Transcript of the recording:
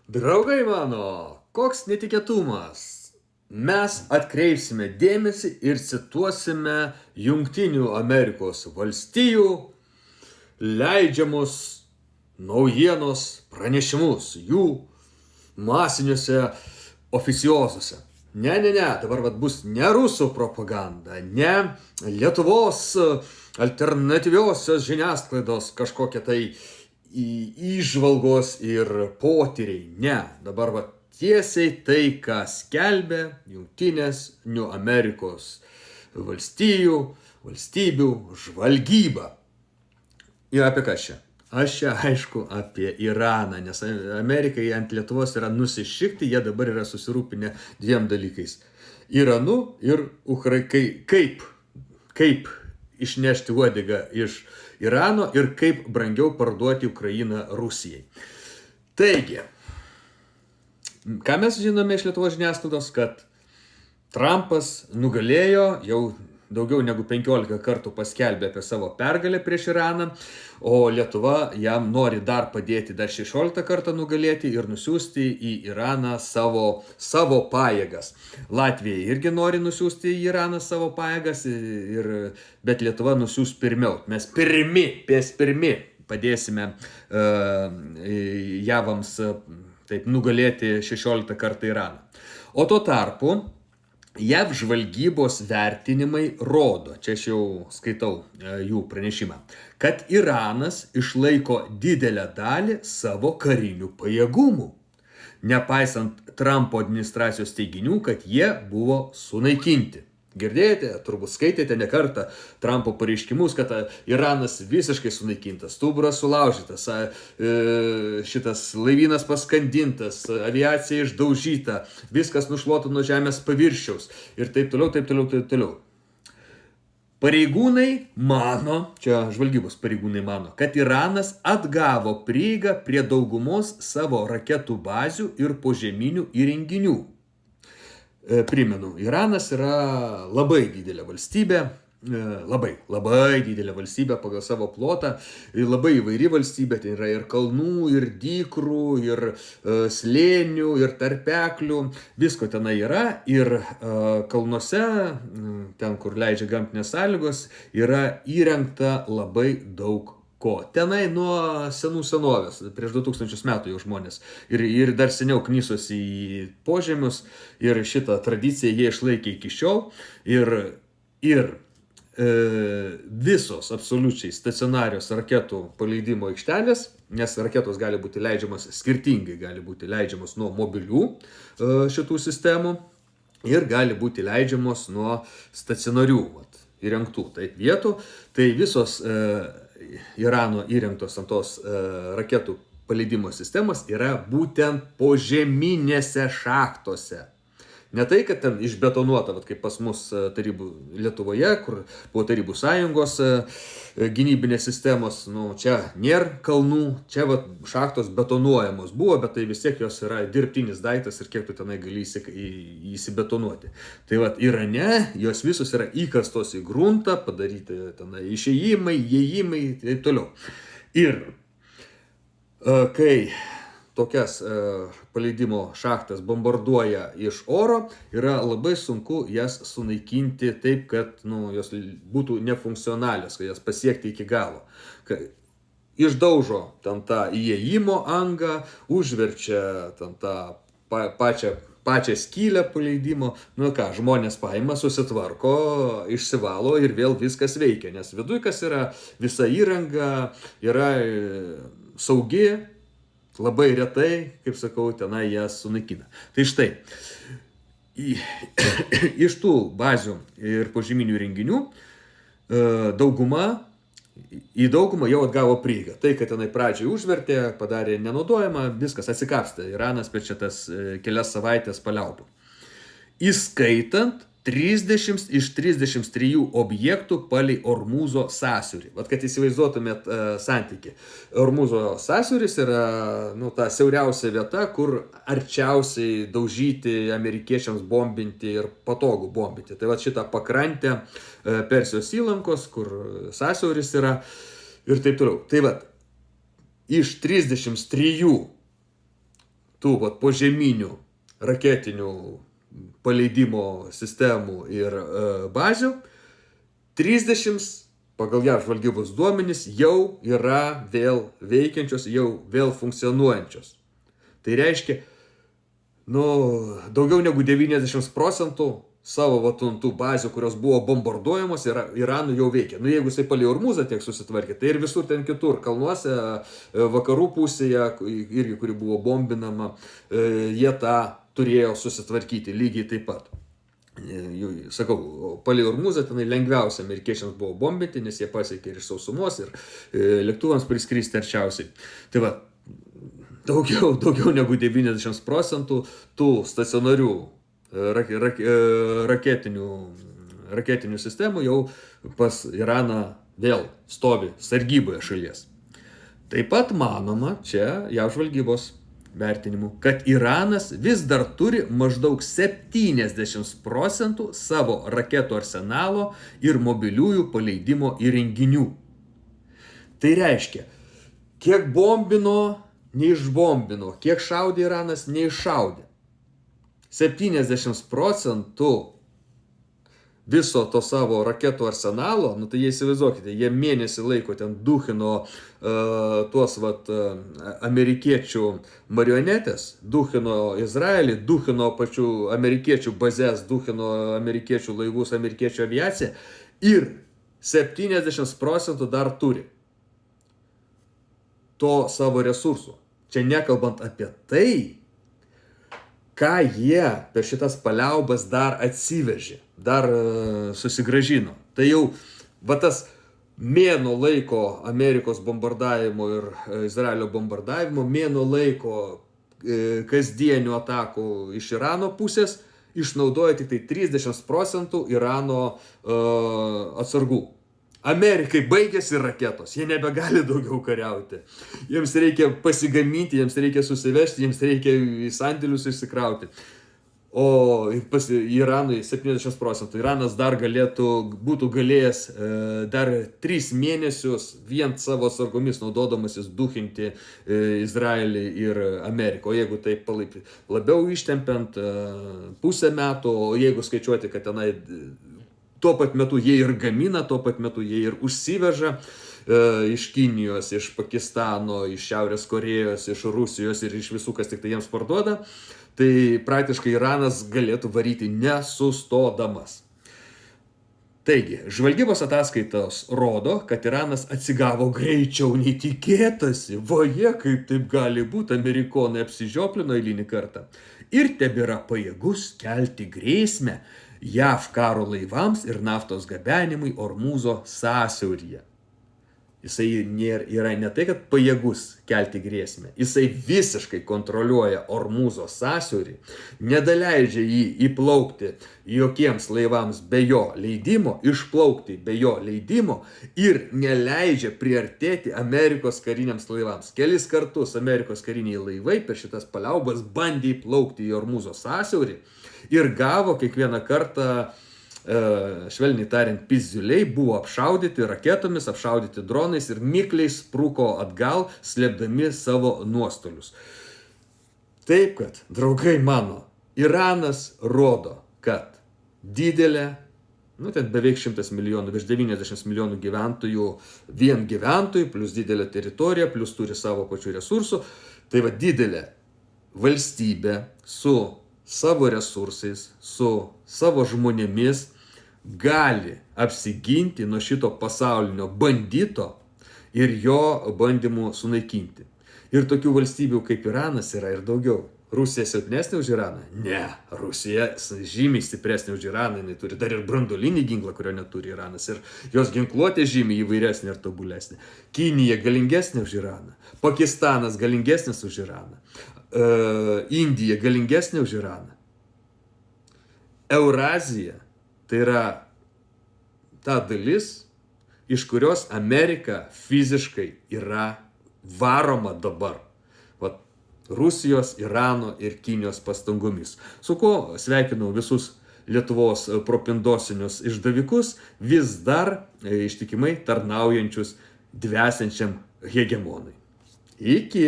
Draugai mano, koks netikėtumas. Mes atkreipsime dėmesį ir cituosime Jungtinių Amerikos valstijų leidžiamus naujienos pranešimus jų masiniuose oficiozuose. Ne, dabar bus ne rusų propaganda, ne Lietuvos alternatyviosios žiniasklaidos kažkokia tai įžvalgos ir potyriai. Ne, dabar tiesiai tai, ką skelbia Jungtinių Amerikos valstybių žvalgyba. Ir apie ką čia? Aš čia aišku apie Iraną, nes Amerikai ant Lietuvos yra nusišikti, jie dabar yra susirūpinę dviem dalykais. Iranu ir kaip išnešti uodegą iš Irano ir kaip brangiau parduoti Ukrainą Rusijai. Taigi, ką mes žinome iš Lietuvos žiniasklaidos, kad Trumpas nugalėjo, jau daugiau negu 15 kartų paskelbė apie savo pergalę prieš Iraną, o Lietuva jam nori dar padėti dar 16 kartą nugalėti ir nusiųsti į Iraną savo pajėgas. Latvija irgi nori nusiųsti į Iraną savo pajėgas, bet Lietuva nusiųs pirmiau. Mes pirmi padėsime javams taip nugalėti 16 kartą Iraną. O tuo tarpu JAV žvalgybos vertinimai rodo, čia aš jau skaitau jų pranešimą, kad Iranas išlaiko didelę dalį savo karinių pajėgumų, nepaisant Trumpo administracijos teiginių, kad jie buvo sunaikinti. Girdėjote, turbūt skaitėte ne kartą Trumpo pareiškimus, kad Iranas visiškai sunaikintas, stuburas sulaužytas, šitas laivynas paskandintas, aviacija išdaužyta, viskas nušluota nuo žemės paviršiaus ir taip toliau. Pareigūnai mano, čia žvalgybos pareigūnai mano, kad Iranas atgavo prieigą prie daugumos savo raketų bazių ir požeminių įrenginių. Primenu, Iranas yra labai didelė valstybė, labai didelė valstybė pagal savo plotą, labai įvairi valstybė, tai yra ir kalnų, ir dykrų, ir slėnių, ir tarpeklių, visko tenai yra ir kalnuose, ten kur leidžia gamtinės sąlygos, yra įrengta labai daug ko. Tenai nuo senovės, prieš 2000 metų jau žmonės ir dar seniau knysosi į požemius ir šitą tradiciją jie išlaikė iki šiol ir visos absoliučiai stacionarios raketų paleidimo aikštelės, nes raketos gali būti leidžiamos skirtingai, gali būti leidžiamos nuo mobilių šitų sistemų ir gali būti leidžiamos nuo stacionarių įrengtų vietų, tai visos Irano įrengtos ant tos raketų paleidimo sistemos yra būtent požeminėse šachtose. Ne tai, kad ten išbetonuota, kaip pas mus tarybų Lietuvoje, kur buvo Tarybų Sąjungos gynybinės sistemos, čia nėra kalnų, čia šachtos betonuojamos buvo, bet tai vis tiek jos yra dirbtinis daiktas ir kiek tu tenai gali įsibetonuoti. Tai Irane jos visos yra įkastos į gruntą, padaryti tenai išėjimai, įėjimai ir taip toliau. Ir kai tokias paleidimo šachtas bombarduoja iš oro, yra labai sunku jas sunaikinti taip, kad jos būtų nefunkcionalios, kad jas pasiekti iki galo. Išdaužo ten tą įėjimo angą, užverčia ten tą pačią skylę paleidimo, žmonės paima, susitvarko, išsivalo ir vėl viskas veikia, nes viduj kas yra, visa įranga yra saugi, labai retai, kaip sakau, tenai jas sunaikina. Tai štai, iš tų bazių ir požeminių renginių į daugumą jau atgavo prieigą. Tai, kad tenai pradžiai užvertė, padarė nenaudojama, viskas atsikapstė. Iranas per šitas kelias savaitės paliaubų. Įskaitant 30 iš 33 objektų palei Ormuzo sąsiaurį. Kad įsivaizduotumėt santykį. Ormuzo sąsiauris yra ta siauriausia vieta, kur arčiausiai daužyti amerikiečiams bombinti ir patogu bombinti. Tai šitą pakrantę Persijos įlankos, kur sąsiauris yra ir taip toliau. Tai iš 33 tų požeminių raketinių paleidimo sistemų ir bazių, 30 pagal JAV žvalgybos duomenys jau yra vėl veikiančios, jau vėl funkcionuojančios. Tai reiškia, daugiau negu 90% savo tų bazių, kurios buvo bombarduojamos, Iranų jau veikia. Jeigu jisai palei Ormuzą tiek susitvarkė, tai ir visur ten kitur, kalnuose, vakarų pusėje, irgi kuri buvo bombinama, jie tą turėjo susitvarkyti lygiai taip pat. Sakau, palei Ormuzą tenai lengviausia amerikiečiams buvo bombinti, nes jie pasiekė ir iš sausumos, ir lėktuvams priskristi arčiausiai. Tai daugiau negu 90% tų stacionarių raketinių sistemų jau pas Iraną vėl stovi sargyboje šalies. Taip pat manoma, čia JAV žvalgybos vertinimu, kad Iranas vis dar turi maždaug 70% savo raketų arsenalo ir mobiliųjų paleidimo įrenginių. Tai reiškia, kiek bombino, neišbombino, kiek šaudė Iranas, neiššaudė. 70% viso to savo raketų arsenalo, tai jie įsivaizduokite, jie mėnesį laiko ten duchino tuos amerikiečių marionetės, duchino Izraelį, duchino pačių amerikiečių bazės, duchino amerikiečių laivus, amerikiečių aviaciją ir 70% dar turi to savo resursų. Čia nekalbant apie tai, ką jie per šitas paliaubas dar atsivežė, dar susigrąžino. Tai jau tas mėnuo laiko Amerikos bombardavimo ir Izraelio bombardavimo, mėnuo laiko kasdienių atakų iš Irano pusės išnaudoja tik tai 30% Irano atsargų. Amerikai baigėsi raketos, jie nebegali daugiau kariauti. Jiems reikia pasigaminti, jiems reikia susivežti, jiems reikia į sandėlius išsikrauti. O Iranui 70%. Iranas dar būtų galėjęs dar 3 mėnesius vien savo atsargomis naudodamasis duchinti Izraelį ir Ameriką. O jeigu taip labiau ištempiant pusę metų, o jeigu skaičiuoti, kad tenai tuo pat metu jie ir gamina, tuo pat metu jie ir užsiveža iš Kinijos, iš Pakistano, iš Šiaurės Korėjos, iš Rusijos ir iš visų, kas tik tai jiems parduoda, tai praktiškai Iranas galėtų varyti nesustodamas. Taigi, žvalgybos ataskaitos rodo, kad Iranas atsigavo greičiau nei tikėtasi. Vaje, kaip taip gali būti, amerikonai apsižioplino eilinį kartą. Ir tebėra pajėgus kelti grėsmę JAV karo laivams ir naftos gabenimui Ormuzo sąsiauryje. Jisai yra ne tai, kad pajėgus kelti grėsmę, jisai visiškai kontroliuoja Ormuzo sąsiaurį, nedaleidžia jį įplaukti jokiems laivams be jo leidimo, išplaukti be jo leidimo ir neleidžia priartėti Amerikos kariniams laivams. Kelis kartus Amerikos kariniai laivai per šitas paliaubas bandė įplaukti į Ormuzo sąsiaurį ir gavo kiekvieną kartą, švelniai tariant, pizziuliai, buvo apšaudyti raketomis, apšaudyti dronais ir mikliai spruko atgal, slėpdami savo nuostolius. Taip kad, draugai mano, Iranas rodo, kad didelė, ten beveik 100 milijonų, virš 90 milijonų gyventojų, vien gyventojų, plus didelė teritorija, plus turi savo pačių resursų, tai didelė valstybė su savo resursais, su savo žmonėmis gali apsiginti nuo šito pasaulinio bandito ir jo bandymų sunaikinti. Ir tokių valstybių kaip Iranas yra ir daugiau. Rusija silpnesnė už Iraną? Ne, Rusija žymiai stipresnė už Iraną, jinai turi dar ir branduolinį ginklą, kurio neturi Iranas, ir jos ginkluotė žymiai įvairesnė ir tobulesnė. Kinija galingesnė už Iraną, Pakistanas galingesnis už Iraną, Indija galingesnė už Iraną. Eurazija tai yra ta dalis, iš kurios Amerika fiziškai yra varoma dabar. Rusijos, Irano ir Kinijos pastangomis. Su kuo sveikinu visus Lietuvos propindosinius išdavikus, vis dar ištikimai tarnaujančius dvesiančiam hegemonui. Iki.